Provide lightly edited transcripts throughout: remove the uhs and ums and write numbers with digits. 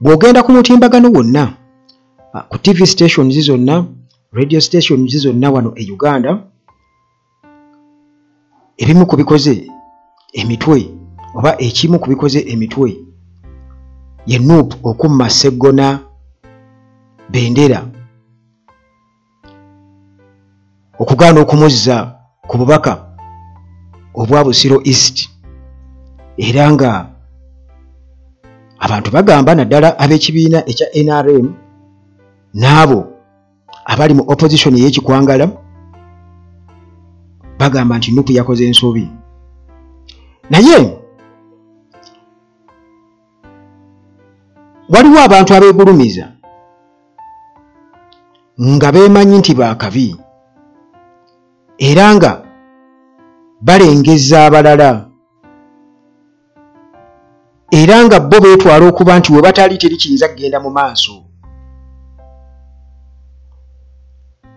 bw'ogenda ku mutimbagano wonna ku TV stations zonna, radio stations zonna wano e Uganda, ebimu ku bikoze emitwe oba ekimu ku bikoze emitwe ye Nuupu okumma Sseggona Bendera, okugaana okumuzza ku bubaka obwa Busiro East, era nga abantu bagamba naddala ab'ekibiina ekya NRM n'abo abali mu opposition y'ekikwangala bagamba nti Nuupu yakoze ensobi. Naye waliwo abantu abeegulumiza nga beemanyi nti baakabi era nga balengeza abalala, era nga bo beetwala okuba nti we batali teri kiyinza kugenda mu maaso,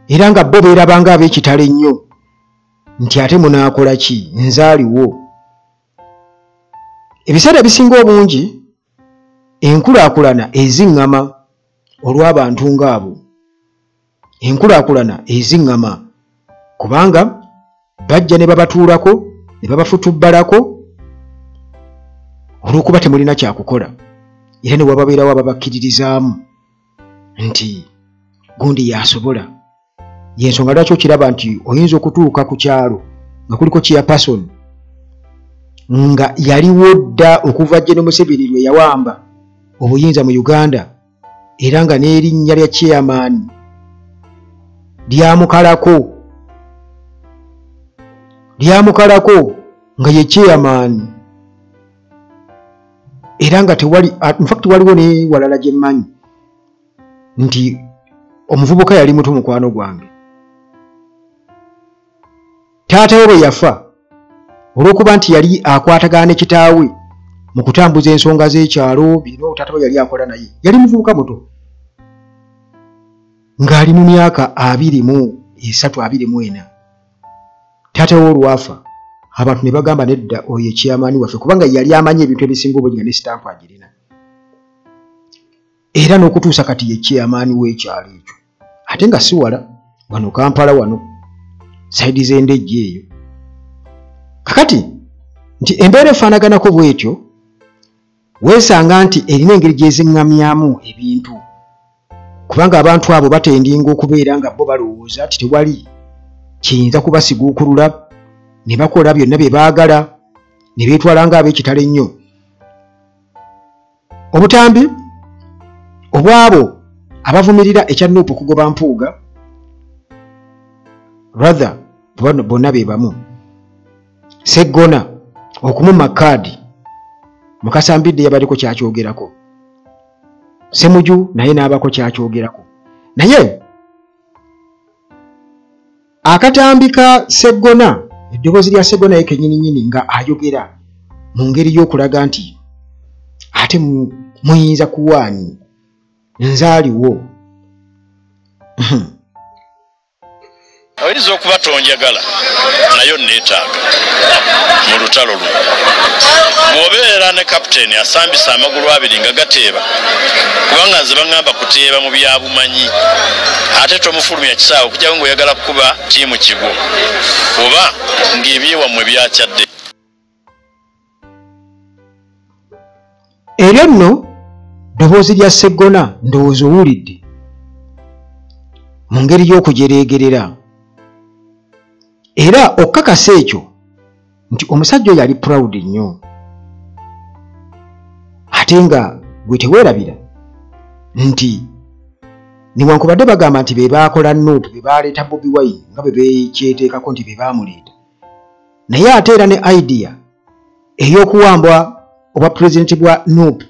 era nga bo beerabanga ab'ekitalo ennyo nti ate munaakola ki, nzaaliwo. Ebiseera ebisinga obungi enkulaakulana eziŋŋama olw'abantu ng'abo, enkulaakulana eziŋŋama kubanga bajja ne babatuulako ne babafutubbalako olw'okuba temulina kyakukola, era ne wababeerawo ababakkiririzaamu nti gundi yasobola. Y'ensonga lwaki okiraba nti oyinza okutuuka ku kyalo nga kuliko chairperson nga yaliwo dda okuva General Museveni lwe yawamba obuyinza mu Uganda, era nga n'erinnya lya chairman lyamukalako nga ye chairman, era nga tewali in fact waliwo ne walala gye mmanyi nti omuvubuka yali muto mukwano gwange, taata we bwe yafa olw'okuba nti yali akwatagana ne kitaawe mu kutambuza ensonga z'ekyalo bino, taata we yali akola naye, yali muvubuka muto ng'ali mu myaka 23-24. Taata we olwafa abantu ne bagamba nedda oyo chairman waffe, kubanga yali amanyi ebintu ebisinga obungi nga ne stamp agirina, era n'okutuusa kati ye chairman w'ekyalo ekyo, ate nga si wala wano Kampala wano saidi z'endejje eyo. Kakati nti embeera efaanaganako bw'etyo weesanga nti erina engeri gy'eziŋŋamyamu ebintu, kubanga abantu abo batendinga okubeera nga bo balowooza nti tewali kiyinza kubasiguukulula, ne bakola byonna bye baagala, ne beetwala ng'ab'ekitalo ennyo. Obutambi obwabo abavumirira ekya Nuupu okugoba mpuuga, rather bonna be bamu, Sseggona okumumma kaadi, Mukasambidde yabaliko kyakyogerako, Ssemuju naye n'abako kyakyogerako. Naye akatambi ka Sseggona, eddoboozi lya Sseggona ye kennyininyini nga ayogera mu ngeri y'okulaga nti ate muyinza kuwaanyi, nzaaliwo. Oyinza okuba tonjagala nayo neetaaga mu lutalo luno. Bw'obeera ne kapiteeni asambisa amagulu abiri nga gateeba, kubanga nze baŋŋamba kuteeba mu byabumanyi, ate tomufulumya kisaawe okujjawo ng'oyagala kukuba ttiimu kigo oba ng'ebyewammwe byakyadde. Eryo nno ddoboozi lya Sseggona ndowooza owulidde mu ngeri y'okujereegerera, era okkakasa ekyo nti omusajja oyo yali proud nnyo, ate nga gwe teweerabira nti newankubadde bagamba nti be baakola Nuupu, be baaleeta Bobi Wine nga bwe beekyeteekako nti be baamuleeta, naye ate era ne idea ey'okuwambwa obwa pulezidenti bwa Nuupu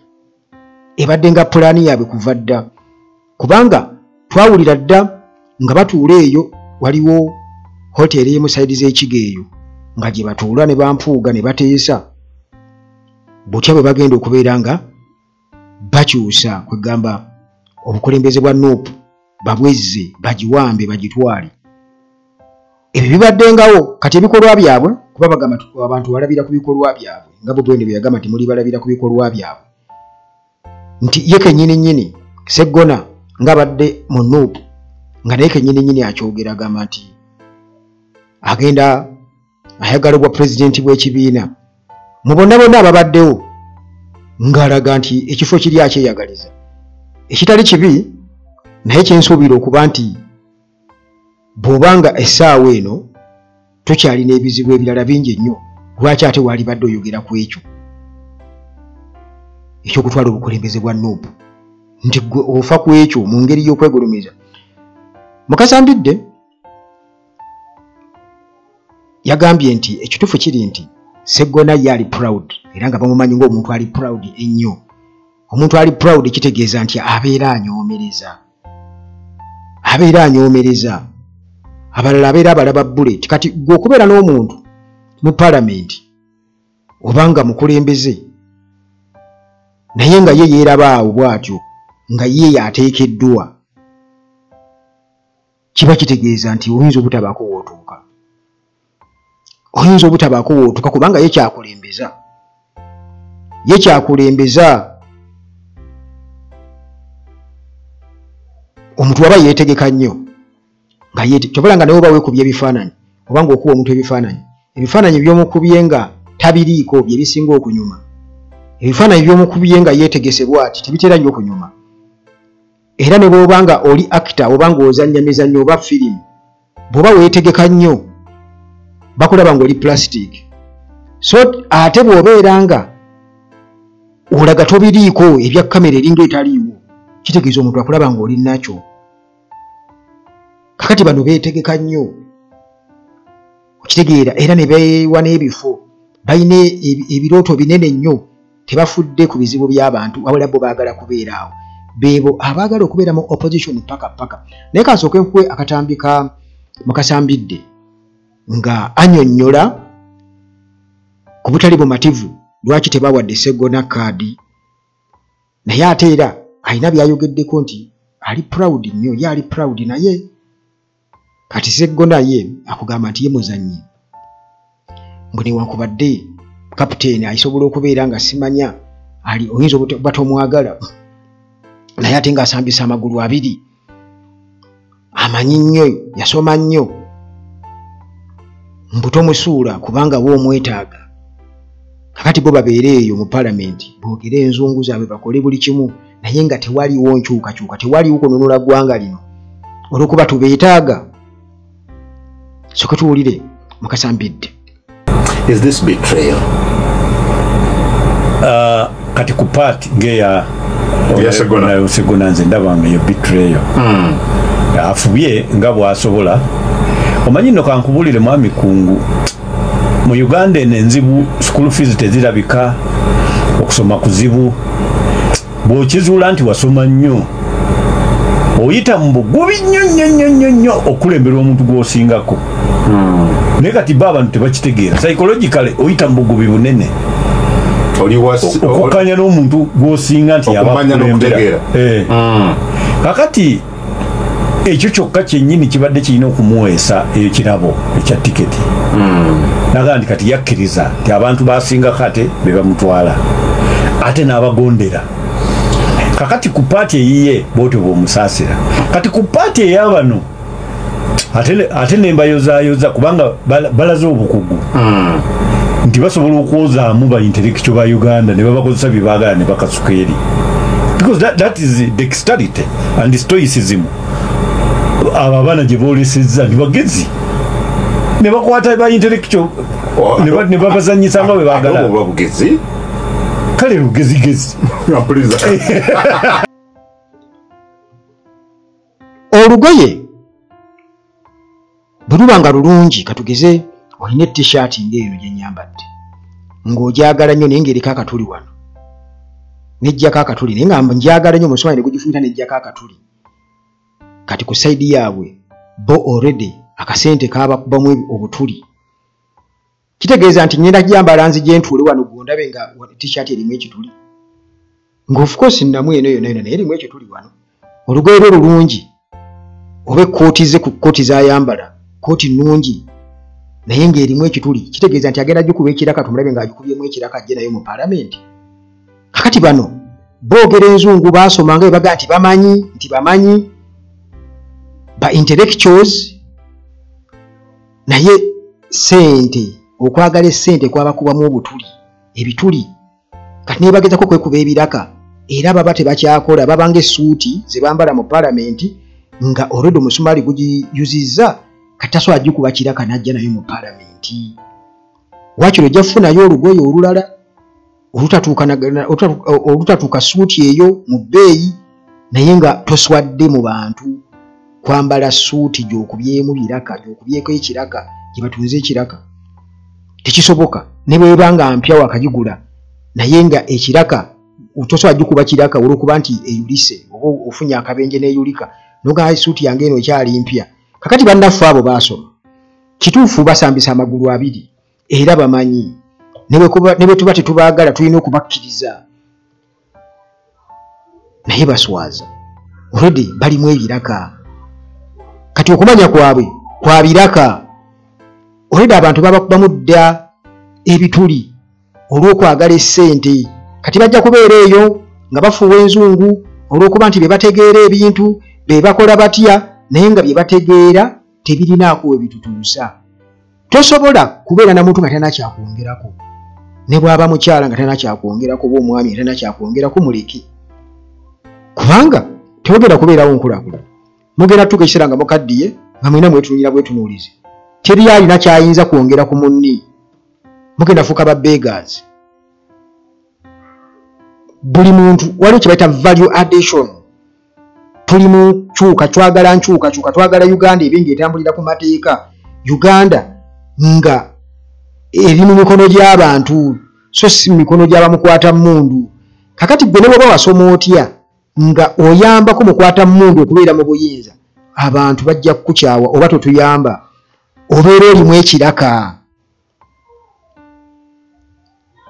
ebadde nga pulaani yaabwe kuva dda, kubanga twawulira dda nga batuula eyo, waliwo hoteri emu saidi z'ekigo eyo nga gye batuula ne bampuuga ne bateesa, butya bwe bagenda okubeera nga bakyusa kwegamba obukulembeze bwa Nuupu babwezze bagiwambe bagitwale. Ebyo bibaddengawo, kati ebikolwa byabwe kuba bagamba abantu balabira ku bikolwa byabwe nga Bobi Wine bwe yagamba nti muli balabira ku bikolwa byabwe. nti ye kennyini Sseggona ng'abadde mu Nuupu nga naye kennyini akyogera agamba nti agenda ayagala obwa pulezidenti bw'ekibiina mu bonna ababaddewo ng'alaga nti ekifo kiri akyeyagaliza ekitali kibi naye kyensuubira okuba nti bw'obanga essaawa eno tokyalina ebizibu ebirala bingi ennyo lwaki ate waali badde oyogera ku ekyo ekyokutwala obukulembeze bwa Nuupu nti gwe ofa ku ekyo mu ngeri y'okwegulumiza. Mukasambidde yagambye nti ekituufu kiri nti Sseggona ye ali proud era nga bamumanyi ng'omuntu ali proud ennyo. Omuntu ali proud kitegeeza nti abeera anyoomereza abalala abeera abalaba bullet. Kati gwe okubeera n'omuntu mu palamenti obanga mukulembeze naye nga ye yeeraba awo bw'atyo nga ye yateekeddwa kiba kitegeeza nti oyinza obutabaako wootuuka kubanga ye kyakulembeza omuntu waba yeetegeka nnyo nga kyobala nga naye oba weekubye ebifaananyi obanga okuwa omuntu ebifaananyi by'omukubye nga tabiriiko bye bisinga okunyuma. Ebifaananyi by'omukubye nga yeetegesebwa ati tebitera nnyo okunyuma. Era ne bw'obanga oli actor obanga ozannya mizannyo oba firimu bw'oba weetegeka nnyo bakulaba ng'oli plastic. So ate bw'obeera nga olaga tobiriiko ebya kamera eringa etaliiwo kitegeeza omuntu akulaba ng'oli nakyo. Kakati bano beetegeka nnyo okitegeera era ne beewa n'ebifo balina ebirooto binene nnyo tebafudde ku bizibu by'abantu wabula bo baagala kubeera awo. Beebo abaagala okubeera mu opposition paka. Naye kansooke nkuwe akatambi ka Mukasambidde nga annyonnyola ku butali bumativu lwaki tebawadde Sseggona kaadi naye ate era alina byayogeddeko nti ali proud nnyo ye ali proud naye kati Sseggona ye akugamba nti ye muzannyi mbwe newankubadde kapiteeni ayisobola okubeera nga simanya ali oyinza okuba tomwagala naye ate ng'asambisa amagulu abiri amanyi nnyo yasoma nnyo mbutomusuula kubanga bo omwetaaga. Kakati bo babeere eyo mu palamenti boogere enzungu zaabwe bakole buli kimu naye nga tewaliwo nkyukakyuka tewaliwo kununula ggwanga lino olw'okuba tubeetaaga. Soke tuwulire Mukasambidde. Is this betrayal? Kati ku part ngeya Sseggona nze ndaba nga yo betrayal. Afubye nga bw'asobola. Omanyi nno kankubulire mwami Kungu mu Uganda enzibu school fees tezirabika okusoma kuzibu bw'okizuula nti wasoma nnyo oyita mu bugubi nnyo okulembera omuntu gw'osingako. Naye kati bo abantu tebakitegeera psychologically oyita mu bugubi bunene okukanya n'omuntu gw'osinga nti yabakulembera. Kakati ekyo kyokka kyennyini kibadde kirina okumuweesa ekirabo ekya tiketi. Naga nti kati yakkiriza nti abantu basinga kate be bamutwala ate n'abagondera. Kakati ku paati eyiye bootyo bw'omusaasira. Kati ku paati ey'abano ate nembayozaayoza kubanga balaze obukugu nti basobola okwozaamu ba intellectual ba Uganda ne babakozesa bye baagala ne bakasuka eri. Because that is dexterity and stoicism. Abo abaana gye boolesezza ne bagezi ne bakwata ba intellectual ne babazanyisa nga bwe baagala. Kale lugezigezi. Olugoye bwe luba nga lulungi katugeze olina t-shirt ng'eyo gye nyambadde ng'ogyagala nnyo naye ng'eriko akatuli wano nejjako akatuli naye nga njagala nnyo omusomali ne gugifunyita nejjako akatuli. Kati ku sayidi yaabwe bo already akasente kaabakubamu obutuli kitegeeza nti ngenda gyambala nzije ntuule wano gondabe nga t-shirt erimu ekituli nga of course nnamu eno yonna naye erimu ekituli wano. Olugoye lwe lulungi oba ekkooti ze ku kkooti z'ayambala kkooti nnungi naye ng'erimu ekituli kitegeeza nti agenda gikuba ekiraka tumulabe ng'agikubyemu ekiraka ajje nayo mu palamenti. Kakati bano boogera enzungu baasoma nga bebaga nti bamanyi ba intellectuals naye sente okwagala essente kwabakubamu obutuli ebituli kati naye bagezako kwekuba ebiraka era baba tebakyakola babanga essuuti ze bambala mu palamenti nga already omusumaali gugiyuzizza kati tasobola gikuba kiraka najja nayo mu palamenti wakiro ojja kufunayo olugoye olulala olutatuuka suuti eyo mu bbeeyi naye nga toswadde mu bantu kwambala suuti gy'okubyemu biraka gy'okubyeko ekiraka gye batunze ekiraka tekisoboka ne bwebanga mpya wakagigula naye nga ekiraka tosobola gikuba kiraka olw'okuba nti eyulise oba ofunye akabenje n'eyulika noga suuti yange eno ekyali mpya kakati bannaffe abo baasoma kituufu basambisa amagulu abiri era bamanyi ne bwe tuba tetubaagala tulina okubakkiriza naye baswaza already balimu ebiraka kati okumanya kwabwe kwa biraka already abantu babakubamu dda ebituli olw'okwagala essente kati bajja kubeera eyo nga bafuuwa enzungu olw'okuba nti bebategeera ebintu bebakola batya naye nga byebategeera tebirinaako webitutuusa tosobola kubeera na muntu nga talina kyakwongerako ne bw'aba mukyala nga talina kyakwongerako oba omwami nga talina kyakwongerako muleke kubanga tewogera kubeerawo nkulaakulana mugenda tutuuka ekiseera nga mukaddiye nga mulina mwetunuulira bwetunuulizi teri alina kyayinza kwongera ku munni mugenda fuuka ba beggars buli muntu waliwo kye bayita value addition tuli mu kyuka twagala Uganda ebingi etambulira ku mateeka Uganda nga eri mu mikono gy'abantu so si mikono gy'abamukwata mundu kakati gwe ne bw'oba wasoma otya nga oyambako mukwata mundu okubeera mu buyinza abantu bajja kukukyawa oba totuyamba obeera olimu ekiraka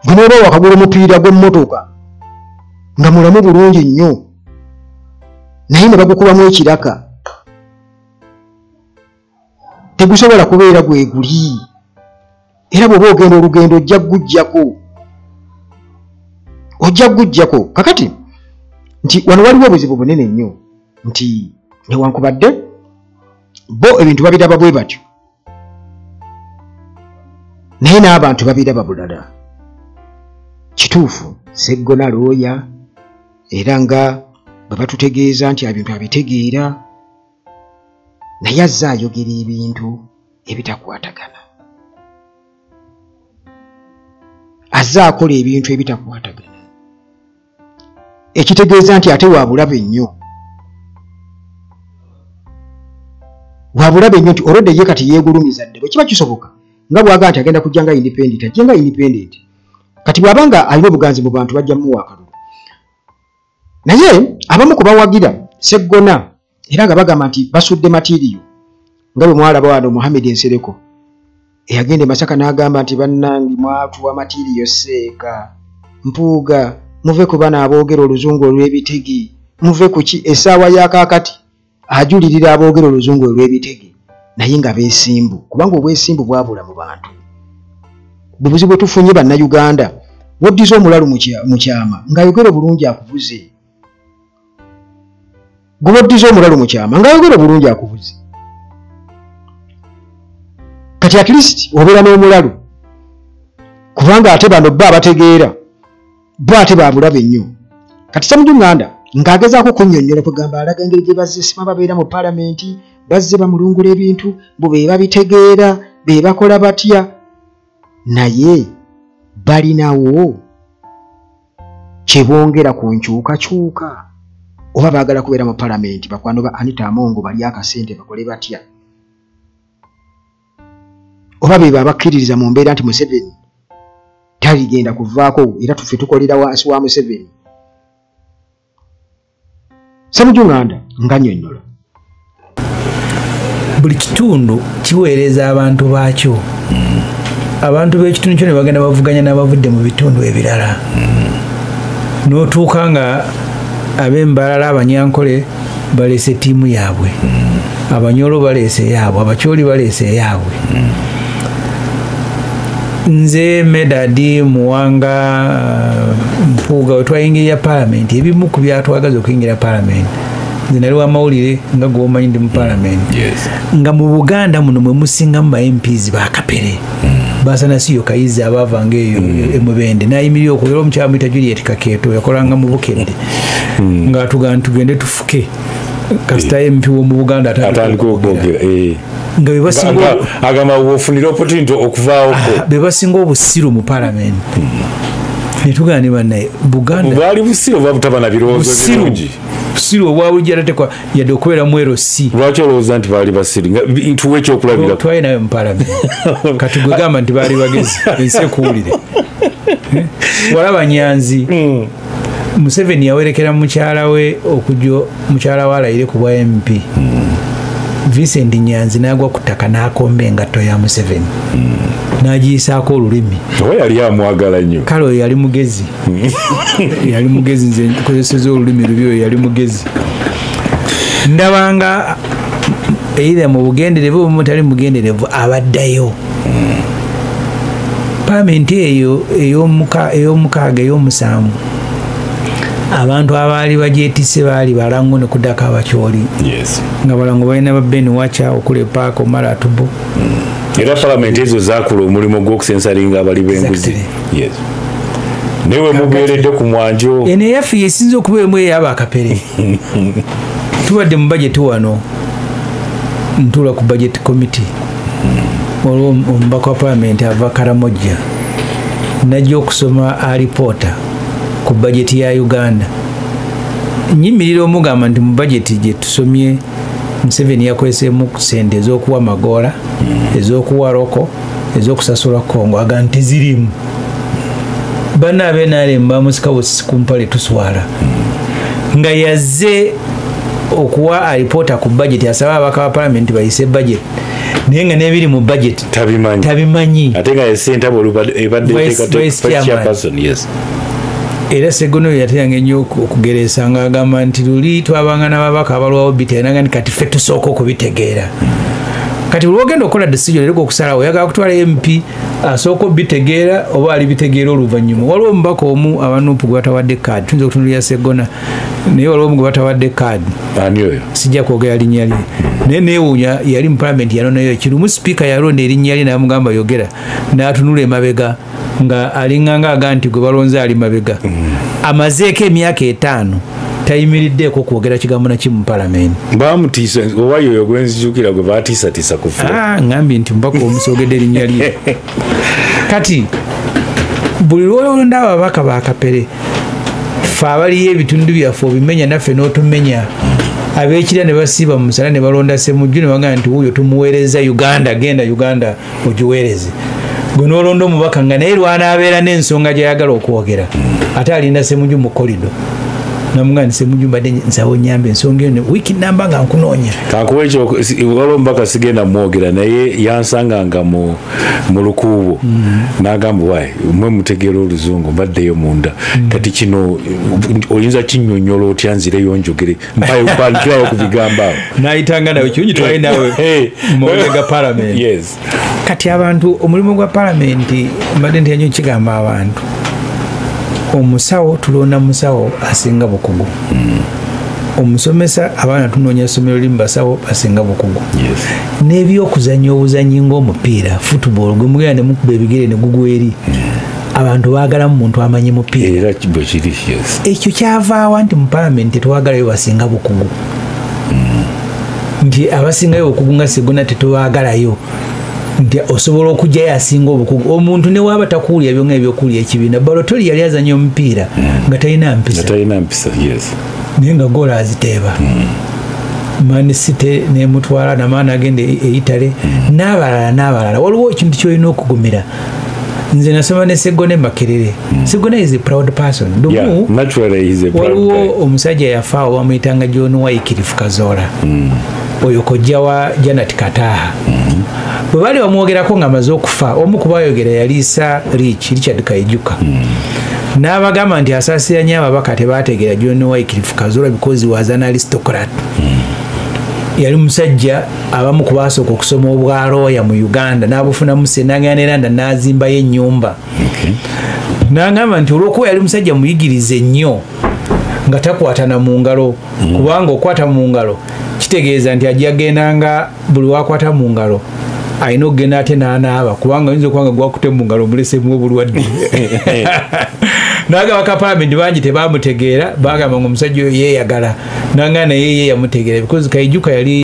gwe ne bw'oba wakagula omupiira gw'emmotoka nga mulamu bulungi nnyo naye ne bagukubamu ekiraka tegusobola kubeera gwe guli era bw'oba ogenda olugendo ojja gujjako kakati nti wano waliwo obuzibu bunene nnyo nti newankubadde bo ebintu babiraba bwe batyo naye n'abantu babiraba bulala kituufu Sseggona looya era nga bwe batutegeeza nti ebintu abitegeera naye azze ayogera ebintu ebitakwatagana azze akola ebintu ebitakwatagana ekitegeeza nti ate wabulabe nnyo nti olwedde ye kati yeegulumiza dde bwe kiba kisoboka nga bwaga nti agenda kujja nga independent ajje nga independent kati bw'abanga alina obuganzi mu bantu bajja muwa akalulu naye abamu ku bawagira Sseggona era nga bagamba nti basudde matiriyo nga bwe mwalaba wano Mohamed Nsereko eyagenda Masaka n'agamba nti bannange mwatuwa matiriyo seeka mpuuga muve ku bana aboogera oluzungu olw'ebitege muve ku ki essaawa y'akaakati ajulirira aboogera oluzungu olw'ebitege naye nga beesimbu kubanga obwesimbu bwabula mu bantu bubuzi bwe tufunye bannayuganda woddiza omulalu mu kyama ng'ayogera obulungi akuvuze gwe woddiza omulalu mu kyama ng'ayogera obulungi akuvuze kati at least obeera n'omulalu kubanga ate bano bba abategeera bo ate babulabe nnyo kati Ssemujunganda ng'agezaako kunnyonnyola kugamba alaga engeri gye bazze sima babeera mu palamenti bazze bamulungula ebintu bo be babitegeera be bakola batya naye balinawo kye bongera ku nkyukakyuka oba baagala kubeera mu palamenti bakwano ba Anita Amongo bali akasente bakole batya oba be babakkiririza mu mbeera nti Museveni taligenda kuvaako era tuffe tukolera wansi wa Museveni Ssemujunganda nga nnyonnyola buli kitundu kiweereza abantu baakyo abantu b'ekitundu kyo ne bagenda bavuganya n'abavudde mu bitundu ebirala n'otuuka nga ab'embalala Abanyankole baleese ttiimu yaabwe Abanyolo baleese yaabwe Abakyoli baleese yaabwe nze Medadi Muwanga Mpuuga wetwayingira parliament ebimu ku byatwagaza okuyingira parliament nze nali wamawulire nga gwomanyi ndi mu parliament nga mu Buganda muno mwe musingamu ba MPs bakapere Basanasiyo Kayizi abavanga eyo Mubende nayimirira okulera omukyala muyita Juliet Kakeeto yakolanga mu Bukedde nga tugende tufuke kasita MP wo mu Buganda atandika okwogera nga bebasinga agamba ofunira opportunity okuvaawo bebasinga obusiru mu parliament netugane naye Buganda bwali busiru bwabutaba na birowoozo birungi busiru obwabujjala tekwa yadde okubeera mwero si lwaki olowooza nti baali basiru ntuwa ekyokulabira twaye nayo mu parliament kati gwe gamba nti baali bagezi ensi ekuwulire walaba Nyanzi Museveni yawerekera mukyala we okujjo mukyala we alayire ku bwa MP Vincent Nyanzi n'agwa ku ttaka n'akomba engatto ya Museveni n'agiyisaako olulimi oba yali amwagala nnyo kale oyo yali mugezi yali mugezi nze nkozeseza olulimi lubi oyo yali mugezi ndabanga either mu bugenderevu oba mutali mugenderevu abaddayo pamenti eyo ey'omukaaga ey'omusanvu abantu abaali bagyetise baali balango ne kuddako abakyoli nga balango balina ba Ben Wacha okule paako Malatubu era palamenti ezo zaakula omulimu gw'okusensalinga abali b'enguzi newe mubeeredde ku mwanjo eno eyaffe yesinza okubeemu ey'abakapere tubadde mu bajeti wano ntuula ku budget committee olwo omubaka wa palamenti ava Karamojja najja okusoma alipoota ku budget ya Uganda nyimirira omugamba nti mu budget gye tusomye Museveni yakoleseemu sente ez'okuwa Magoola ez'okuwa Roko ez'okusasula Kongo aga nti zirimu banna abenaalemu bamusika busisi ku mpale tuswala nga yazze okuwa alipoota ku budget asaba abaka ba palamenti bayise budget naye nga n'ebiri mu budget tabimanyi ate nga yesentabo ebadde chairperson era Ssegono yateyanga ennyo okugeresa ng'agamba nti luli twabanga n'ababaka abalwawo biteeranga nti kati ffe tusooka okubitegeera kati buli ogenda okukola decision eriko okusalawo oyagala kutwala MP asooka obitegeera oba alibitegeera oluvannyuma waliwo omubaka omu abanupu gwe batawadde kaadi tuyinza okutunulira Sseggona naye waliwo omu gwe batawadde kaadi ani oyo sijja kwogera linnya lye naye neewuunya yali mu palamenti yalonayo kirumu sipiika yalonda erinnya lye n'amugamba yogera n'atunula emabega nga alinganga aga nti gwe balonze ali mabega amazeeko emyaka 5 tayimiriddeeko kwogera kigambo nakimu mu palamenti bamutiisa oba yoyo gwenzijukira gwe batiisatiisa kufa ngambye nti mubaka omusogedde erinnya lye kati buli lwolonda ababaka bakapere ffe abaliyo ebitundu byaffe obimenya naffe n'otumenya ab'ekira ne basiiba mu musala ne balonda Ssemujju ne bagamba nti wuuyo tumuweereza Uganda genda Uganda ogiweereze gwe n'olonda omubaka nga naye lwanaabeera n'ensonga gy'ayagala okwogera ate alinda Ssemujju mu kolido namugamba nti Ssemujju mbadde nsaba onyambe ensonga eyo wiiki namba nga nkunoonya kankuwa ekyo waliwo omubaka sigenda mwogera naye yansanganga mu lukuubo n'agamba wayi mwe mutegeera oluzungu mbaddeyo munda kati kino oyinza kinnyonnyola otya nzireyo njogere mpandikirayo ku bigambo awo n'ayitanga nawe kirungi twali nawe mu mawulire ga palamenti kati abantu omulimu gwa palamenti mbadde nti yanyo kigamba abantu omusawo tulonda musawo asinga bukugu omusomesa abaana tunoonya ssomero limu basawo basinga bukugu n'ebyokuzannya obuzannyi ng'omupiira football gwe mugenda ne mukuba ebigere ne gugwa eri abantu baagalamu muntu amanyi mupiira ekyo kyavaawa nti mu palamenti tetwagalayo basinga bukugu nti abasingayo obukugu nga Sseggona tetubaagalayo nti osobola okujjayo asinga obukugu omuntu ne waaba takuwulya byonga ebyokuwulya ekibiina Balotelli yali azannya omupiira nga talina mpisa naye nga goola aziteeba Man City nemutwala namaani agenda eyitale n'abalala waliwo ekintu kyolina okugumira nze nasoma ne Sseggona Makerere Sseggona is a proud person waliwo omusajja yafaawo bamuyitanga John Wycliffe Kazola oyo kojja wa Janet Kataha bwe baali bamwogerako ng'amaze okufa omu ku baayogera yaliisa Richard Kayijuka n'abagamba nti asaasiranye ababaka tebaategeera John Wycliffe Kazola because he was an aristocrat yali musajja abamu ku basooka okusoma obwalooya mu Uganda n'abufunamu senagenda Landa n'azimbayo ennyumba. N'agamba nti olw'okuba yali musajja muyigirize nnyo nga takwatana mu ngalo kubanga okwata mu ngalo kitegeeza nti ajagendanga buli wakwata mu ngalo ayina okugenda ate n'anaaba kubanga oyinza okuba nga gwakute mu ngalo omulesemu obulwadde. N'agamba Kapalamenti bangi tebamutegeera bagamba nga omusajja oyo yeeyagala n'agamba naye ye yamutegeera because Kaijuka yali